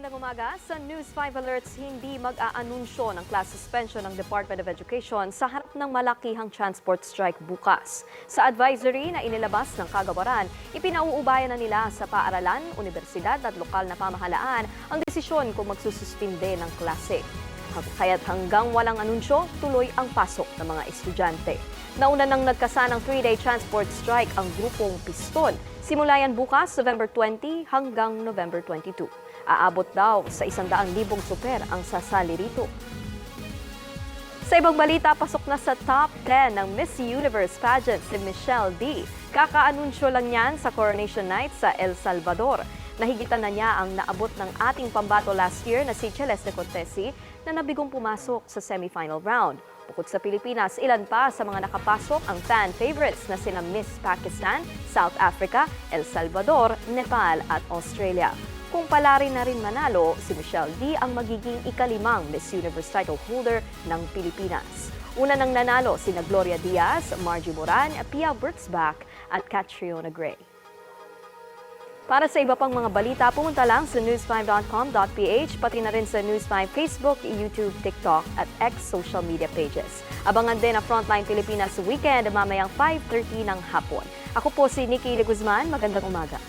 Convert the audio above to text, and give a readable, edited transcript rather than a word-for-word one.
Magandang umaga. Sa News 5 Alerts, hindi mag-aanunsyo ng class suspension ng Department of Education sa harap ng malakihang transport strike bukas. Sa advisory na inilabas ng kagawaran, ipinauubayan na nila sa paaralan, universidad at lokal na pamahalaan ang desisyon kung magsususpinde ng klase. Kaya't hanggang walang anunsyo, tuloy ang pasok ng mga estudyante. Nauna nang nagkasa ng 3-day transport strike ang grupong Piston. Simula yan bukas, November 20 hanggang November 22. Aabot daw sa 100,000 super ang sasali rito. Sa ibang balita, pasok na sa top 10 ng Miss Universe pageant si Michelle D. Kakaanunsyo lang yan sa Coronation Night sa El Salvador. Nahigitan na niya ang naabot ng ating pambato last year na si Celeste Cortesi na nabigong pumasok sa semifinal round. Bukod sa Pilipinas, ilan pa sa mga nakapasok ang fan favorites na sina Miss Pakistan, South Africa, El Salvador, Nepal at Australia. Kung palari na rin manalo, si Michelle D ang magiging ikalimang Miss Universe title holder ng Pilipinas. Una nang nanalo sina Gloria Diaz, Margie Moran, Pia Wurtzbach at Catriona Gray. Para sa iba pang mga balita, pumunta lang sa news5.com.ph, pati na rin sa News5 Facebook, YouTube, TikTok at X social media pages. Abangan din ang Frontline Pilipinas Weekend mamayang 5:30 ng hapon. Ako po si Nikki Guzman. Magandang umaga.